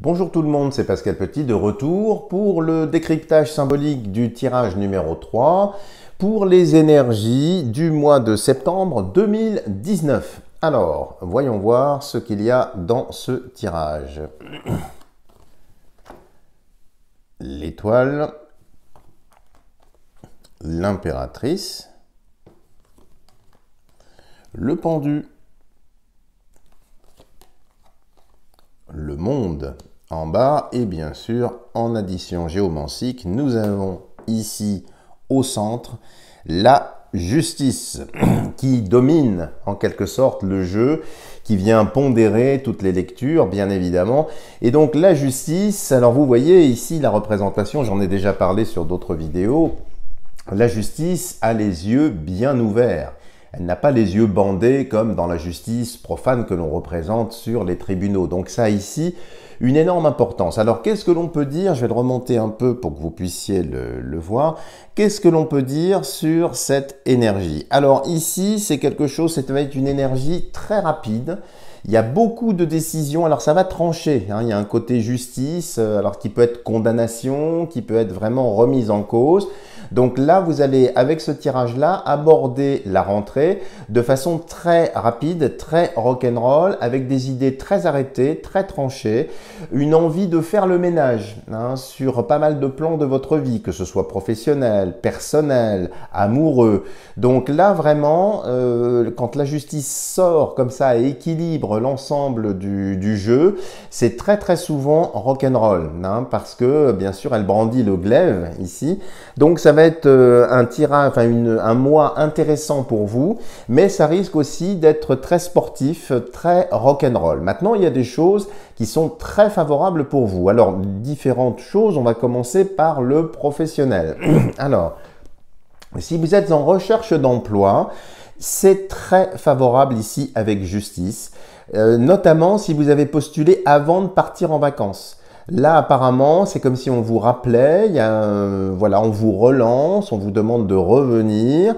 Bonjour tout le monde, c'est Pascal Petit de retour pour le décryptage symbolique du tirage numéro 3 pour les énergies du mois de septembre 2019. Alors, voyons voir ce qu'il y a dans ce tirage. L'étoile, l'impératrice, le pendu, le monde en bas et bien sûr en addition géomancique nous avons ici au centre la justice qui domine en quelque sorte le jeu, qui vient pondérer toutes les lectures bien évidemment. Et donc la justice, alors vous voyez ici la représentation, j'en ai déjà parlé sur d'autres vidéos, la justice a les yeux bien ouverts. Elle n'a pas les yeux bandés comme dans la justice profane que l'on représente sur les tribunaux. Donc ça a ici une énorme importance. Alors qu'est-ce que l'on peut dire? Je vais le remonter un peu pour que vous puissiez le voir. Qu'est-ce que l'on peut dire sur cette énergie? Alors ici, c'est quelque chose, c'est une énergie très rapide. Il y a beaucoup de décisions, alors ça va trancher, hein. Il y a un côté justice, alors qui peut être condamnation, qui peut être vraiment remise en cause. Donc là, vous allez, avec ce tirage-là, aborder la rentrée de façon très rapide, très rock'n'roll, avec des idées très arrêtées, très tranchées, une envie de faire le ménage sur pas mal de plans de votre vie, que ce soit professionnel, personnel, amoureux. Donc là, vraiment, quand la justice sort comme ça et équilibre l'ensemble du jeu, c'est très très souvent rock'n'roll, parce que bien sûr, elle brandit le glaive ici. Donc ça va être un tirage, un mois intéressant pour vous, mais ça risque aussi d'être très sportif, très rock'n'roll. Maintenant, il y a des choses qui sont très favorables pour vous. Alors, différentes choses, on va commencer par le professionnel. Alors, si vous êtes en recherche d'emploi, c'est très favorable ici avec justice, notamment si vous avez postulé avant de partir en vacances. Là, apparemment, c'est comme si on vous rappelait, voilà, on vous relance, on vous demande de revenir,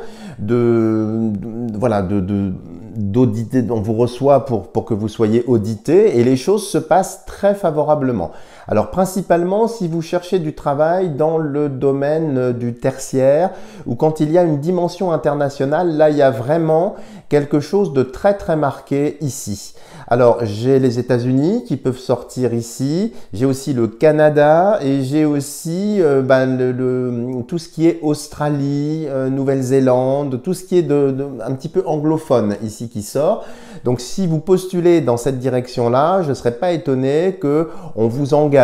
d'auditer, on vous reçoit pour que vous soyez audité et les choses se passent très favorablement. Alors principalement si vous cherchez du travail dans le domaine du tertiaire ou quand il y a une dimension internationale, là il y a vraiment quelque chose de très très marqué ici. Alors j'ai les États-Unis qui peuvent sortir ici, j'ai aussi le Canada et j'ai aussi tout ce qui est Australie, Nouvelle-Zélande, tout ce qui est un petit peu anglophone ici qui sort. Donc si vous postulez dans cette direction-là, je ne serais pas étonné qu'on vous engage.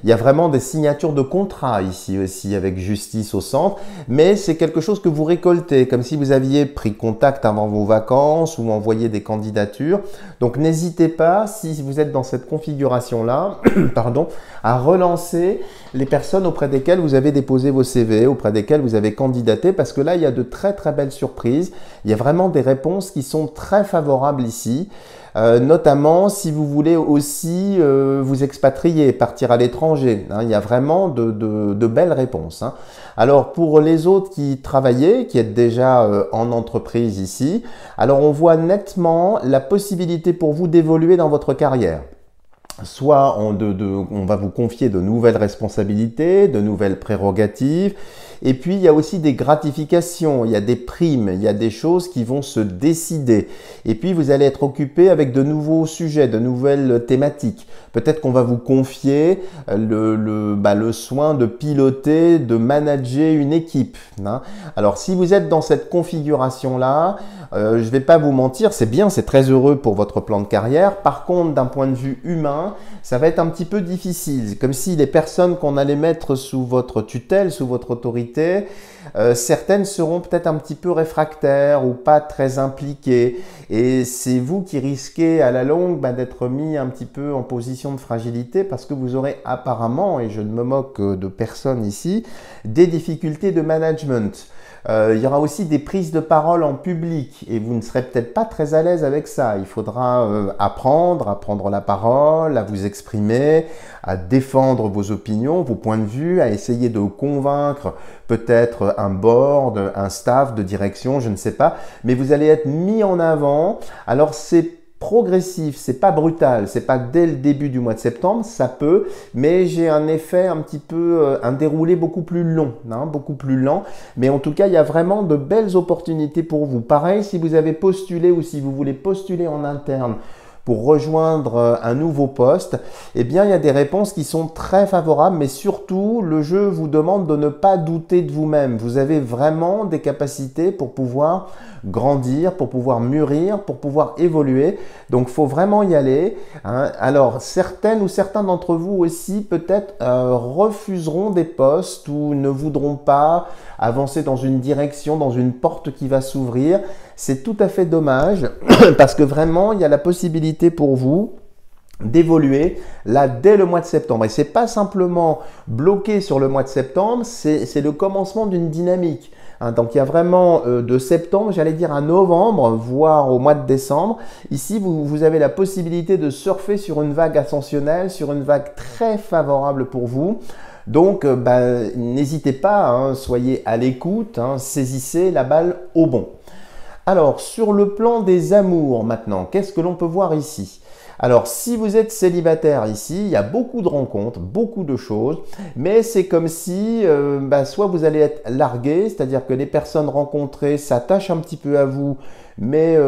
Il y a vraiment des signatures de contrat ici aussi avec justice au centre, mais c'est quelque chose que vous récoltez, comme si vous aviez pris contact avant vos vacances ou envoyé des candidatures. Donc n'hésitez pas, si vous êtes dans cette configuration-là, pardon, à relancer les personnes auprès desquelles vous avez déposé vos CV, auprès desquelles vous avez candidaté, parce que là, il y a de très très belles surprises. Il y a vraiment des réponses qui sont très favorables ici. Notamment si vous voulez aussi vous expatrier, partir à l'étranger. Il y a vraiment de belles réponses. Alors pour les autres qui travaillaient, qui êtes déjà en entreprise ici, alors on voit nettement la possibilité pour vous d'évoluer dans votre carrière. Soit on va vous confier de nouvelles responsabilités, de nouvelles prérogatives. Et puis, il y a aussi des gratifications, il y a des primes, il y a des choses qui vont se décider. Et puis, vous allez être occupé avec de nouveaux sujets, de nouvelles thématiques. Peut-être qu'on va vous confier le soin de piloter, de manager une équipe. Alors, si vous êtes dans cette configuration-là, je ne vais pas vous mentir, c'est bien, c'est très heureux pour votre plan de carrière. Par contre, d'un point de vue humain, ça va être un petit peu difficile. Comme si les personnes qu'on allait mettre sous votre tutelle, sous votre autorité, certaines seront peut-être un petit peu réfractaires ou pas très impliquées. Et c'est vous qui risquez à la longue d'être mis un petit peu en position de fragilité parce que vous aurez apparemment, et je ne me moque de personne ici, des difficultés de management. Il y aura aussi des prises de parole en public et vous ne serez peut-être pas très à l'aise avec ça. Il faudra apprendre à prendre la parole, à vous exprimer, à défendre vos opinions, vos points de vue, à essayer de convaincre peut-être un board, un staff de direction, je ne sais pas. Mais vous allez être mis en avant. Alors c'est progressif, c'est pas brutal, c'est pas dès le début du mois de septembre, ça peut, mais j'ai un effet un petit peu, un déroulé beaucoup plus long, hein, beaucoup plus lent, mais en tout cas, il y a vraiment de belles opportunités pour vous. Pareil, si vous avez postulé ou si vous voulez postuler en interne pour rejoindre un nouveau poste, eh bien, il y a des réponses qui sont très favorables, mais surtout, le jeu vous demande de ne pas douter de vous-même. Vous avez vraiment des capacités pour pouvoir grandir, pour pouvoir mûrir, pour pouvoir évoluer. Donc, il faut vraiment y aller, hein. Alors, certaines ou certains d'entre vous aussi, peut-être, refuseront des postes ou ne voudront pas avancer dans une direction, dans une porte qui va s'ouvrir. C'est tout à fait dommage parce que vraiment, il y a la possibilité pour vous d'évoluer là dès le mois de septembre. Et c'est pas simplement bloqué sur le mois de septembre, c'est le commencement d'une dynamique. Hein, donc il y a vraiment de septembre, j'allais dire à novembre, voire au mois de décembre. Ici, vous avez la possibilité de surfer sur une vague ascensionnelle, sur une vague très favorable pour vous. Donc, n'hésitez pas, hein, soyez à l'écoute, hein, saisissez la balle au bon. Alors, sur le plan des amours maintenant, qu'est-ce que l'on peut voir ici? Alors, si vous êtes célibataire ici, il y a beaucoup de rencontres, beaucoup de choses, mais c'est comme si soit vous allez être largué, c'est-à-dire que les personnes rencontrées s'attachent un petit peu à vous, mais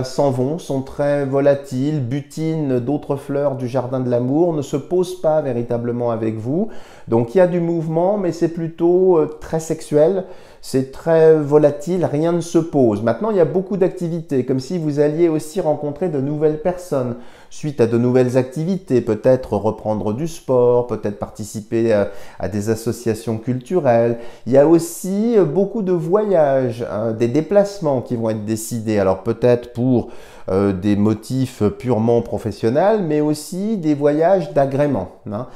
s'en vont, sont très volatiles, butinent d'autres fleurs du jardin de l'amour, ne se posent pas véritablement avec vous. Donc, il y a du mouvement, mais c'est plutôt très sexuel. C'est très volatile, rien ne se pose. Maintenant, il y a beaucoup d'activités, comme si vous alliez aussi rencontrer de nouvelles personnes suite à de nouvelles activités, peut-être reprendre du sport, peut-être participer à des associations culturelles. Il y a aussi beaucoup de voyages, hein, des déplacements qui vont être décidés. Alors peut-être pour des motifs purement professionnels, mais aussi des voyages d'agrément, hein.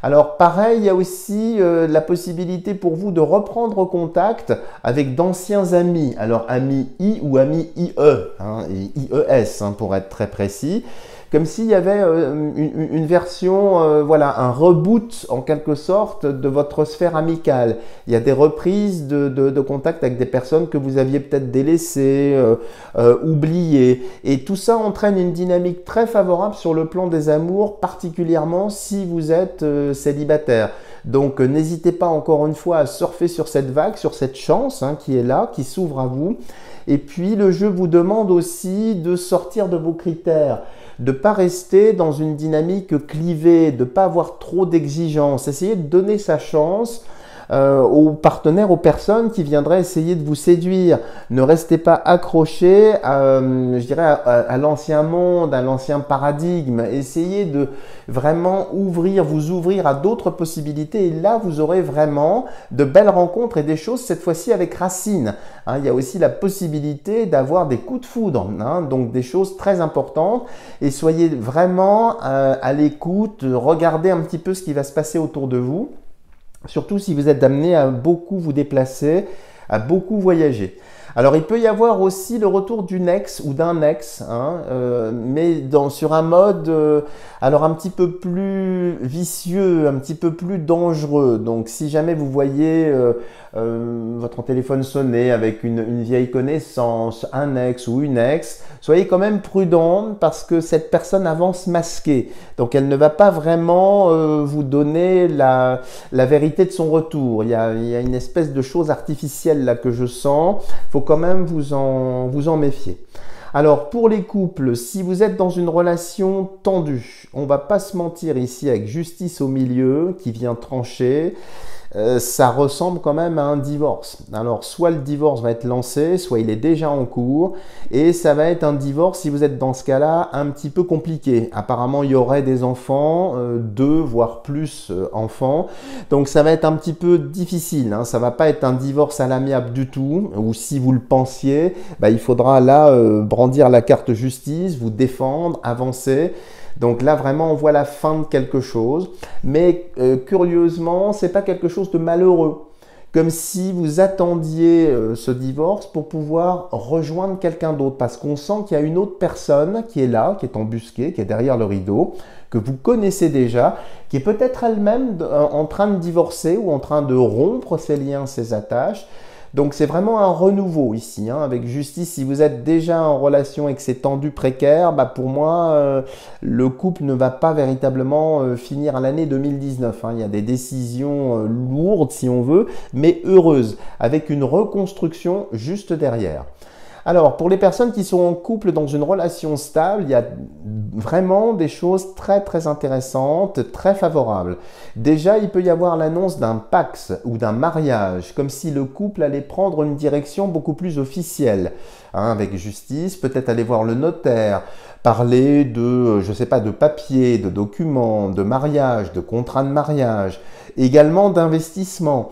Alors pareil, il y a aussi la possibilité pour vous de reprendre contact avec d'anciens amis. Alors amis I ou amis IE, hein, et IES hein, pour être très précis. Comme s'il y avait une version, voilà, un reboot en quelque sorte de votre sphère amicale. Il y a des reprises de contact avec des personnes que vous aviez peut-être délaissées, oubliées. Et tout ça entraîne une dynamique très favorable sur le plan des amours, particulièrement si vous êtes célibataire. Donc n'hésitez pas encore une fois à surfer sur cette vague, sur cette chance hein, qui est là, qui s'ouvre à vous. Et puis le jeu vous demande aussi de sortir de vos critères, de ne pas rester dans une dynamique clivée, de ne pas avoir trop d'exigences. Essayez de donner sa chance aux partenaires, aux personnes qui viendraient essayer de vous séduire. Ne restez pas accrochés je dirais à l'ancien monde, à l'ancien paradigme. Essayez de vraiment vous ouvrir à d'autres possibilités et là vous aurez vraiment de belles rencontres et des choses cette fois-ci avec racines. Hein, il y a aussi la possibilité d'avoir des coups de foudre, hein, donc des choses très importantes et soyez vraiment à l'écoute, regardez un petit peu ce qui va se passer autour de vous. Surtout si vous êtes amené à beaucoup vous déplacer, à beaucoup voyager. Alors, il peut y avoir aussi le retour d'une ex ou d'un ex, hein, mais sur un mode alors un petit peu plus vicieux, un petit peu plus dangereux. Donc, si jamais vous voyez votre téléphone sonner avec une vieille connaissance, un ex ou une ex, soyez quand même prudent parce que cette personne avance masquée. Donc, elle ne va pas vraiment vous donner la vérité de son retour. Il y a une espèce de chose artificielle là que je sens. Il faut quand même vous en méfier. Alors pour les couples, si vous êtes dans une relation tendue, on va pas se mentir ici avec justice au milieu qui vient trancher, ça ressemble quand même à un divorce. Alors soit le divorce va être lancé, soit il est déjà en cours et ça va être un divorce si vous êtes dans ce cas-là un petit peu compliqué. Apparemment il y aurait des enfants, 2 voire plus enfants, donc ça va être un petit peu difficile, hein. Ça va pas être un divorce à l'amiable du tout, ou si vous le pensiez, il faudra là brandir la carte justice, vous défendre, avancer. Donc là, vraiment, on voit la fin de quelque chose. Mais curieusement, c'est pas quelque chose de malheureux. Comme si vous attendiez ce divorce pour pouvoir rejoindre quelqu'un d'autre. Parce qu'on sent qu'il y a une autre personne qui est là, qui est embusquée, qui est derrière le rideau, que vous connaissez déjà, qui est peut-être elle-même en train de divorcer ou en train de rompre ses liens, ses attaches. Donc c'est vraiment un renouveau ici, hein, avec justice. Si vous êtes déjà en relation et que c'est tendu, précaire, bah pour moi, le couple ne va pas véritablement finir à l'année 2019. Hein. Il y a des décisions lourdes, si on veut, mais heureuses, avec une reconstruction juste derrière. Alors, pour les personnes qui sont en couple dans une relation stable, il y a vraiment des choses très très intéressantes, très favorables. Déjà, il peut y avoir l'annonce d'un pax ou d'un mariage, comme si le couple allait prendre une direction beaucoup plus officielle, hein, avec justice, peut-être aller voir le notaire, parler de, je sais pas, de papiers, de documents, de mariage, de contrat de mariage, également d'investissement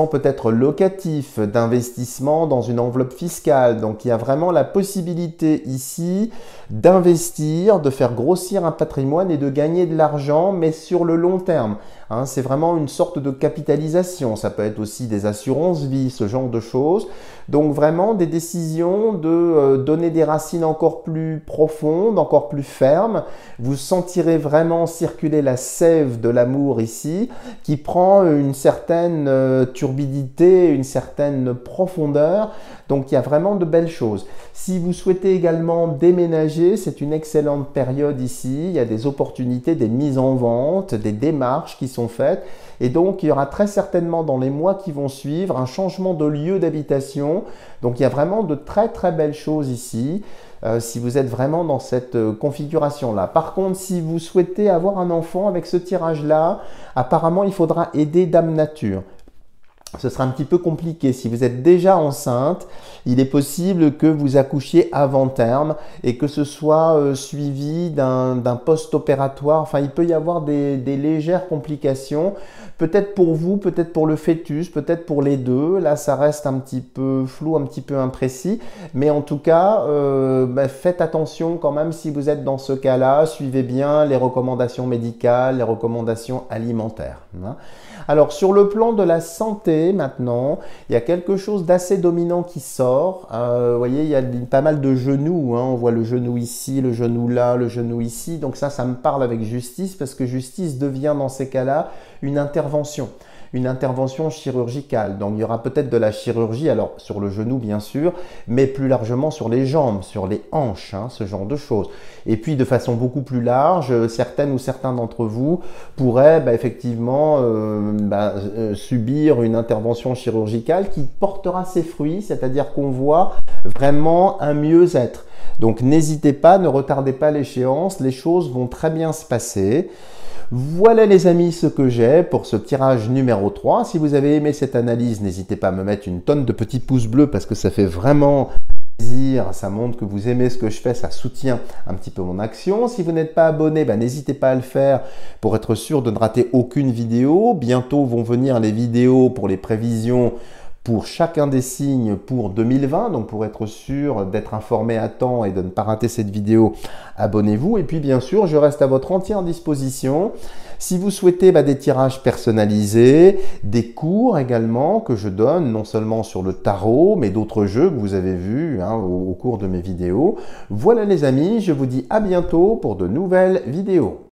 peut-être locatif, d'investissement dans une enveloppe fiscale. Donc il y a vraiment la possibilité ici d'investir, de faire grossir un patrimoine et de gagner de l'argent, mais sur le long terme. Hein, c'est vraiment une sorte de capitalisation. Ça peut être aussi des assurances vie, ce genre de choses. Donc vraiment des décisions de donner des racines encore plus profondes, encore plus fermes. Vous sentirez vraiment circuler la sève de l'amour ici, qui prend une certaine turbidité, une certaine profondeur. Donc il y a vraiment de belles choses. Si vous souhaitez également déménager, c'est une excellente période ici. Il y a des opportunités, des mises en vente, des démarches qui sont faites. Et donc, il y aura très certainement dans les mois qui vont suivre un changement de lieu d'habitation. Donc, il y a vraiment de très très belles choses ici. Si vous êtes vraiment dans cette configuration-là. Par contre, si vous souhaitez avoir un enfant avec ce tirage-là, apparemment, il faudra aider Dame Nature. Ce sera un petit peu compliqué. Si vous êtes déjà enceinte, il est possible que vous accouchiez avant terme et que ce soit suivi d'un post-opératoire. Enfin, il peut y avoir des légères complications. Peut-être pour vous, peut-être pour le fœtus, peut-être pour les deux. Là, ça reste un petit peu flou, un petit peu imprécis. Mais en tout cas, faites attention quand même si vous êtes dans ce cas-là. Suivez bien les recommandations médicales, les recommandations alimentaires. Hein. Alors, sur le plan de la santé, maintenant, il y a quelque chose d'assez dominant qui sort. Vous voyez, il y a pas mal de genoux. Hein. On voit le genou ici, le genou là, le genou ici. Donc ça me parle avec justice parce que justice devient dans ces cas-là une intervention chirurgicale. Donc il y aura peut-être de la chirurgie, alors sur le genou bien sûr, mais plus largement sur les jambes, sur les hanches, hein, ce genre de choses. Et puis de façon beaucoup plus large, certaines ou certains d'entre vous pourraient effectivement subir une intervention chirurgicale qui portera ses fruits, c'est-à-dire qu'on voit vraiment un mieux-être. Donc n'hésitez pas, ne retardez pas l'échéance, les choses vont très bien se passer. Voilà les amis ce que j'ai pour ce tirage numéro 3. Si vous avez aimé cette analyse, n'hésitez pas à me mettre une tonne de petits pouces bleus parce que ça fait vraiment plaisir, ça montre que vous aimez ce que je fais, ça soutient un petit peu mon action. Si vous n'êtes pas abonné, n'hésitez pas à le faire pour être sûr de ne rater aucune vidéo. Bientôt vont venir les vidéos pour les prévisions pour chacun des signes pour 2020. Donc pour être sûr d'être informé à temps et de ne pas rater cette vidéo, abonnez-vous. Et puis bien sûr, je reste à votre entière disposition. Si vous souhaitez des tirages personnalisés, des cours également que je donne, non seulement sur le tarot, mais d'autres jeux que vous avez vus au cours de mes vidéos. Voilà les amis, je vous dis à bientôt pour de nouvelles vidéos.